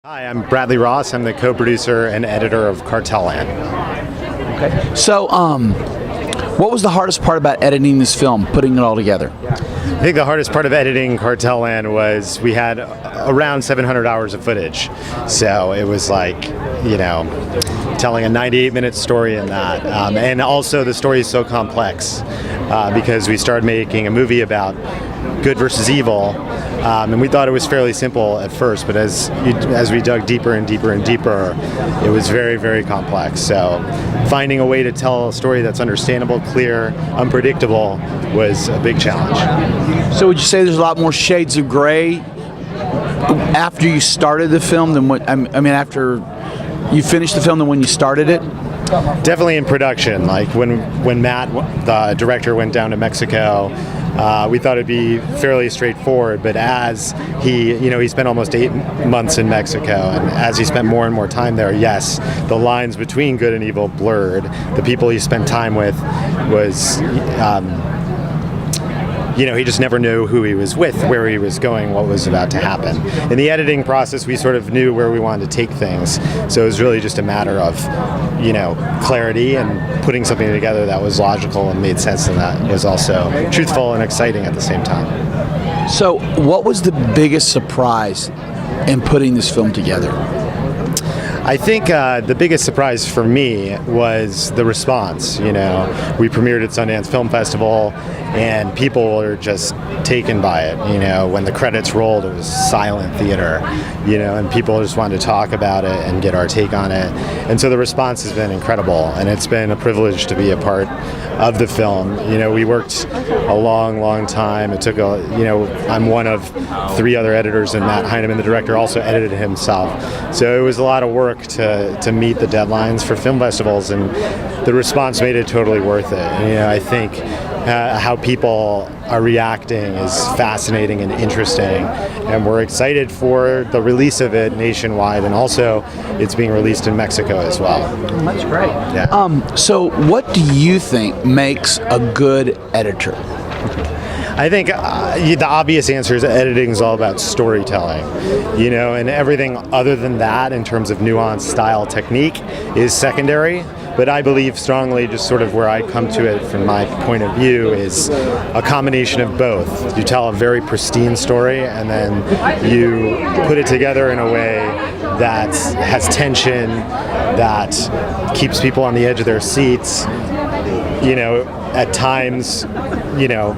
Hi, I'm Bradley Ross. I'm the co-producer and editor of CARTEL LAND. Okay. So, what was the hardest part about editing this film, putting it all together? I think the hardest part of editing CARTEL LAND was we had around 700 hours of footage. So it was like, telling a 98-minute story in that. And also the story is so complex because we started making a movie about good versus evil, and we thought it was fairly simple at first, but as we dug deeper and deeper and deeper, it was very, very complex. So finding a way to tell a story that's understandable, clear, unpredictable was a big challenge. So would you say there's a lot more shades of gray after you started the film than what, after you finished the film than when you started it? Definitely in production. Like when Matt, the director, went down to Mexico, we thought it'd be fairly straightforward, but as he spent almost 8 months in Mexico, and as he spent more and more time there, yes, the lines between good and evil blurred. The people he spent time with was, he just never knew who he was with, where he was going, what was about to happen. In the editing process, we sort of knew where we wanted to take things, so it was really just a matter of, clarity and putting something together that was logical and made sense, and that was also truthful and exciting at the same time. So, what was the biggest surprise in putting this film together? I think the biggest surprise for me was the response. We premiered at Sundance Film Festival, and people were just taken by it. When the credits rolled, it was silent theater, and people just wanted to talk about it and get our take on it. And so the response has been incredible, and it's been a privilege to be a part of the film. We worked a long, long time. It took I'm one of 3 other editors, and Matt Heineman, the director, also edited himself. So it was a lot of work to meet the deadlines for film festivals, and the response made it totally worth it. And, I think how people are reacting is fascinating and interesting, and we're excited for the release of it nationwide, and also it's being released in Mexico as well. That's great. Yeah. So what do you think makes a good editor? I think the obvious answer is editing is all about storytelling, and everything other than that in terms of nuance, style, technique is secondary. But I believe strongly, just sort of where I come to it from my point of view, is a combination of both. You tell a very pristine story, and then you put it together in a way that has tension, that keeps people on the edge of their seats, at times,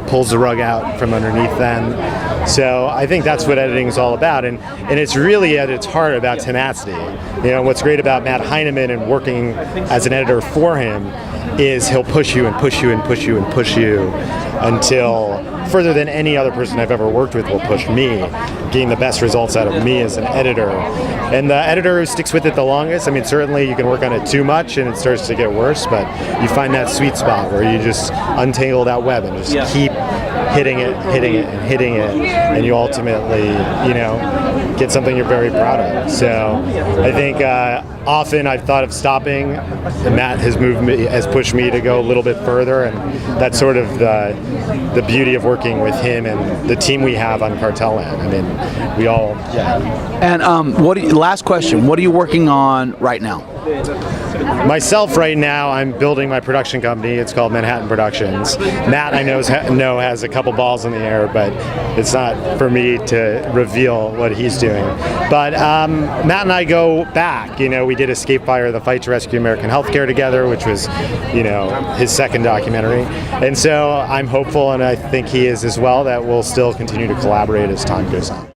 pulls the rug out from underneath them. So I think that's what editing is all about, and it's really at its heart about tenacity. What's great about Matt Heineman and working as an editor for him is he'll push you and push you and push you and push you until further than any other person I've ever worked with will push me, getting the best results out of me as an editor. And the editor who sticks with it the longest, certainly you can work on it too much and it starts to get worse, but you find that sweet spot where you just untangle that web and just keep hitting it, and you ultimately, get something you're very proud of. So I think often I've thought of stopping, and Matt has pushed me to go a little bit further, and that's sort of the beauty of working with him and the team we have on CARTEL LAND. We all, yeah. And last question, what are you working on right now? Myself right now, I'm building my production company. It's called Manhattan Productions. Matt, I know has a couple balls in the air, but it's not for me to reveal what he's doing. But Matt and I go back. We did Escape Fire: The Fight to Rescue American Healthcare together, which was, his second documentary. And so I'm hopeful, and I think he is as well, that we'll still continue to collaborate as time goes on.